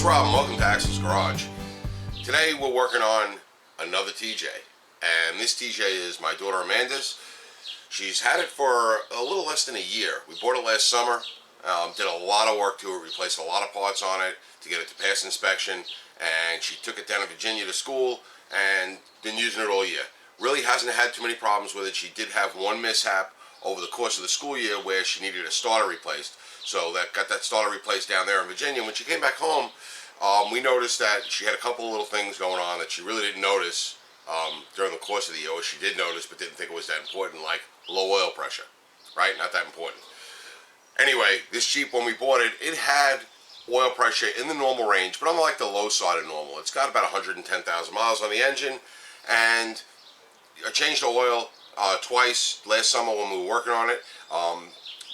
Rob, and welcome to Axel's Garage. Today we're working on another TJ, and this TJ is my daughter Amanda's. She's had it for a little less than a year. We bought it last summer, did a lot of work to it, replaced a lot of parts on it to get it to pass inspection, and she took it down to Virginia to school and been using it all year. Really hasn't had too many problems with it. She did have one mishap over the course of the school year where she needed a starter replaced. So that got that starter replaced down there in Virginia. When she came back home, we noticed that she had a couple of little things going on that she really didn't notice during the course of the year, or she did notice but didn't think it was that important, like low oil pressure, right? Not that important. Anyway, this Jeep, when we bought it, it had oil pressure in the normal range, but on like the low side of normal. It's got about 110,000 miles on the engine, and I changed the oil twice last summer when we were working on it.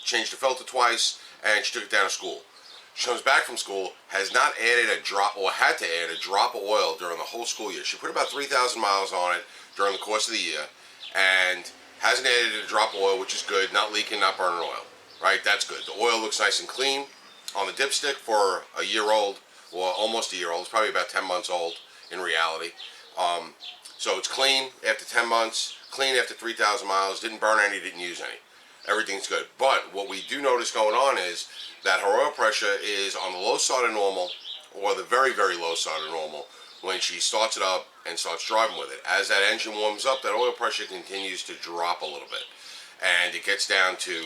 Changed the filter twice, and she took it down to school. She comes back from school, has not added a drop, or had to add a drop of oil during the whole school year. She put about 3,000 miles on it during the course of the year, and hasn't added a drop of oil, which is good. Not leaking, not burning oil, right? That's good. The oil looks nice and clean on the dipstick for a year old, or almost a year old. It's probably about 10 months old in reality. So it's clean after 10 months, clean after 3,000 miles, didn't burn any, didn't use any. Everything's good. But what we do notice going on is that her oil pressure is on the low side of normal, or the very, very low side of normal, when she starts it up and starts driving with it. As that engine warms up, that oil pressure continues to drop a little bit. And it gets down to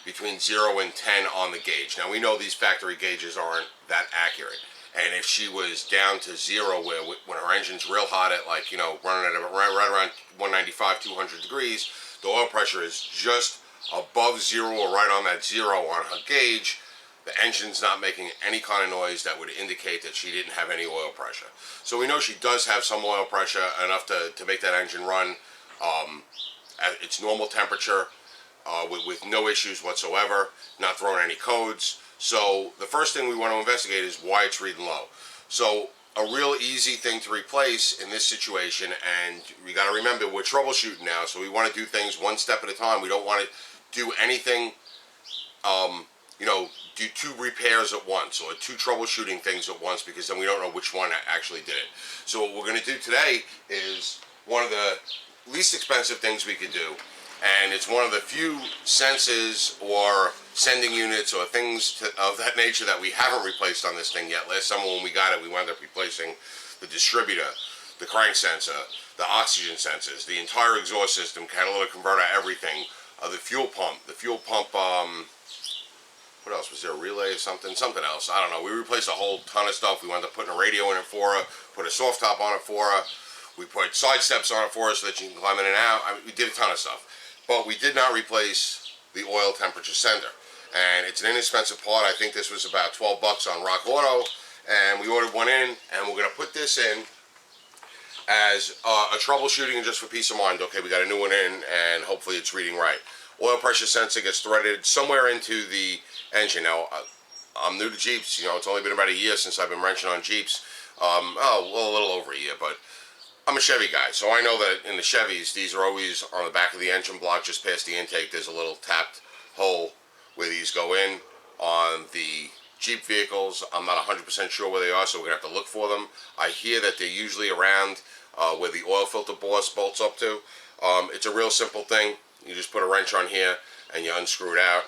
between 0 and 10 on the gauge. Now, we know these factory gauges aren't that accurate. And if she was down to 0, where when her engine's real hot at, like, you know, running at right around 195, 200 degrees, the oil pressure is just above 0 or right on that 0 on her gauge, the engine's not making any kind of noise that would indicate that she didn't have any oil pressure. So we know she does have some oil pressure, enough to make that engine run at its normal temperature with no issues whatsoever, not throwing any codes. So the first thing we want to investigate is why it's reading low. So a real easy thing to replace in this situation, and we got to remember we're troubleshooting now, so we want to do things one step at a time. We don't want to do anything, do 2 repairs at once or 2 troubleshooting things at once, because then we don't know which one actually did it. So what we're going to do today is one of the least expensive things we could do, and it's one of the few senses or sending units or things of that nature that we haven't replaced on this thing yet. Last summer when we got it, we wound up replacing the distributor, the crank sensor, the oxygen sensors, the entire exhaust system, catalytic converter, everything, the fuel pump, what else was there, a relay or something else, I don't know. We replaced a whole ton of stuff. We wound up putting a radio in it for her, put a soft top on it for her, we put side steps on it for her so that she can climb in and out. I mean, we did a ton of stuff, but we did not replace the oil temperature sender, and it's an inexpensive part. I think this was about 12 bucks on Rock Auto, and we ordered one in, and we're going to put this in as a troubleshooting and just for peace of mind. Okay, we got a new one in, and hopefully it's reading right. Oil pressure sensor gets threaded somewhere into the engine. Now, I'm new to Jeeps. You know, it's only been about a year since I've been wrenching on Jeeps. A little over a year, but I'm a Chevy guy, so I know that in the Chevys, these are always on the back of the engine block, just past the intake. There's a little tapped hole where these go in. On the Jeep vehicles, I'm not 100% sure where they are, so we're going to have to look for them. I hear that they're usually around where the oil filter bolts up to. It's a real simple thing. You just put a wrench on here and you unscrew it out.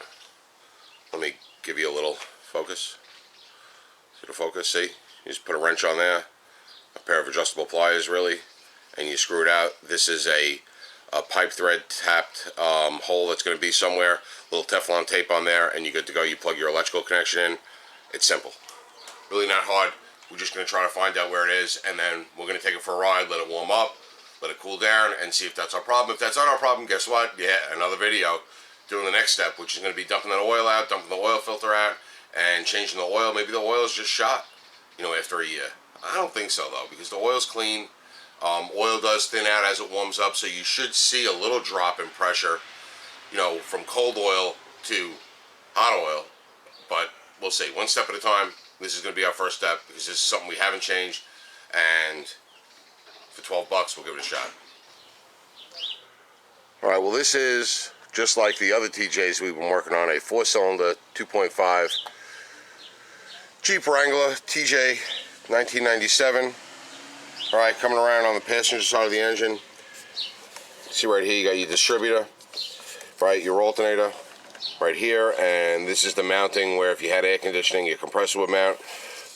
Let me give you a little focus. See the focus, see? You just put a wrench on there, a pair of adjustable pliers really, and you screw it out. This is a pipe thread tapped hole that's going to be somewhere. A little Teflon tape on there, and you're good to go. You plug your electrical connection in. It's simple. Really not hard. We're just going to try to find out where it is, and then we're going to take it for a ride, let it warm up, let it cool down, and see if that's our problem. If that's not our problem, guess what? Yeah, another video doing the next step, which is going to be dumping that oil out, dumping the oil filter out, and changing the oil. Maybe the oil is just shot, after a year. I don't think so, though, because the oil's clean. Oil does thin out as it warms up, so you should see a little drop in pressure, from cold oil to hot oil. But we'll see. One step at a time. This is going to be our first step, because this is something we haven't changed, and for 12 bucks, we'll give it a shot. All right, well, this is just like the other TJs we've been working on, a 4-cylinder 2.5 Jeep Wrangler TJ 1997. Alright, coming around on the passenger side of the engine. See right here, you got your distributor, right, your alternator right here, and this is the mounting where if you had air conditioning, your compressor would mount.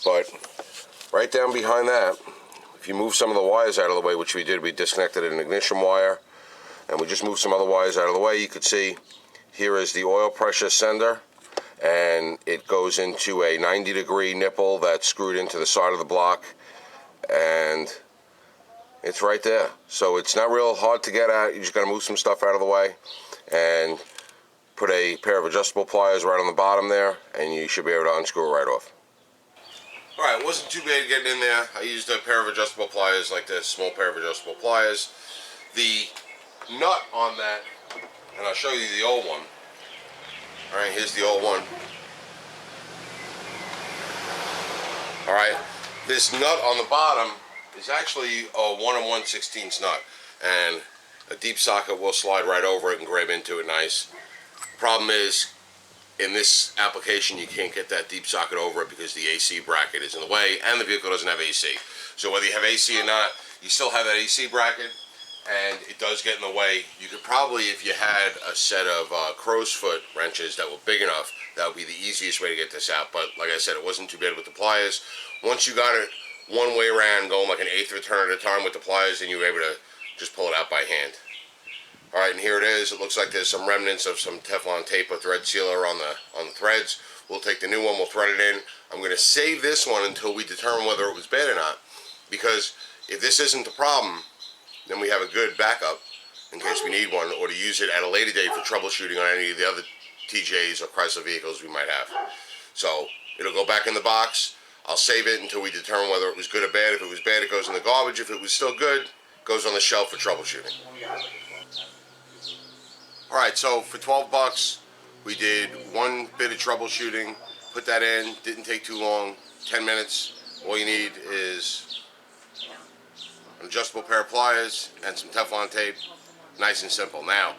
But right down behind that, if you move some of the wires out of the way, which we did, we disconnected an ignition wire, and we just moved some other wires out of the way. You could see here is the oil pressure sender, and it goes into a 90-degree nipple that's screwed into the side of the block, and it's right there. So it's not real hard to get at. You just got to move some stuff out of the way and put a pair of adjustable pliers right on the bottom there, and you should be able to unscrew it right off. Alright, it wasn't too bad getting in there. I used a pair of adjustable pliers like this, small pair of adjustable pliers. The nut on that, and I'll show you the old one. Alright, here's the old one. Alright, this nut on the bottom is actually a 1 1/16 nut, and a deep socket will slide right over it and grab into it nice. Problem is, in this application, you can't get that deep socket over it because the AC bracket is in the way, and the vehicle doesn't have AC. So whether you have AC or not, you still have that AC bracket, and it does get in the way. You could probably, if you had a set of crow's foot wrenches that were big enough, that would be the easiest way to get this out. But like I said, it wasn't too bad with the pliers. Once you got it one way around, going like an eighth of a turn at a time with the pliers, and you were able to just pull it out by hand. Alright, and here it is. It looks like there's some remnants of some Teflon tape or thread sealer on the threads. We'll take the new one, we'll thread it in. I'm going to save this one until we determine whether it was bad or not, because if this isn't the problem, then we have a good backup in case we need one, or to use it at a later date for troubleshooting on any of the other TJs or Chrysler vehicles we might have. So it'll go back in the box. I'll save it until we determine whether it was good or bad. If it was bad, it goes in the garbage. If it was still good, it goes on the shelf for troubleshooting. Alright, so for 12 bucks, we did one bit of troubleshooting, put that in, didn't take too long, 10 minutes. All you need is an adjustable pair of pliers and some Teflon tape. Nice and simple. Now,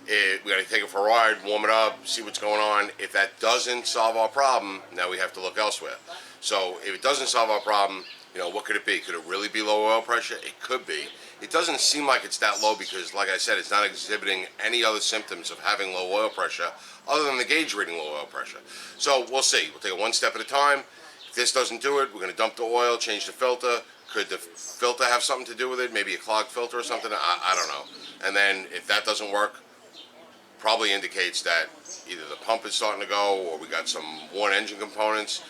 we got to take it for a ride, warm it up, see what's going on. If that doesn't solve our problem, now we have to look elsewhere. So if it doesn't solve our problem, what could it be? Could it really be low oil pressure? It could be. It doesn't seem like it's that low because, like I said, it's not exhibiting any other symptoms of having low oil pressure other than the gauge reading low oil pressure. So we'll see. We'll take it one step at a time. If this doesn't do it, we're going to dump the oil, change the filter. Could the filter have something to do with it? Maybe a clogged filter or something? I don't know. And then if that doesn't work, probably indicates that either the pump is starting to go or we got some worn engine components.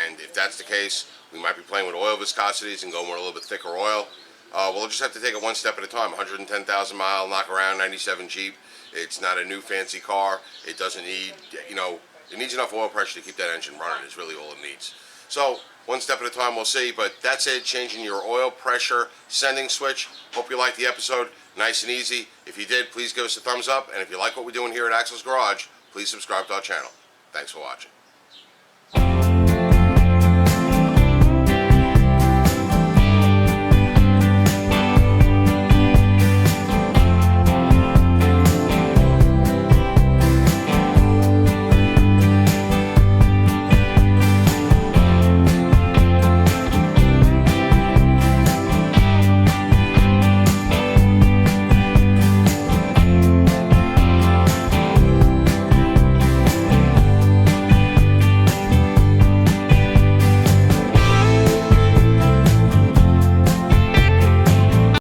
And if that's the case, we might be playing with oil viscosities and going with a little bit thicker oil. We'll just have to take it one step at a time. 110,000 mile knock around 97 Jeep. It's not a new fancy car. It doesn't need, it needs enough oil pressure to keep that engine running is really all it needs. So one step at a time, we'll see. But that's it, changing your oil pressure sending switch. Hope you liked the episode. Nice and easy. If you did, please give us a thumbs up. And if you like what we're doing here at Axel's Garage, please subscribe to our channel. Thanks for watching.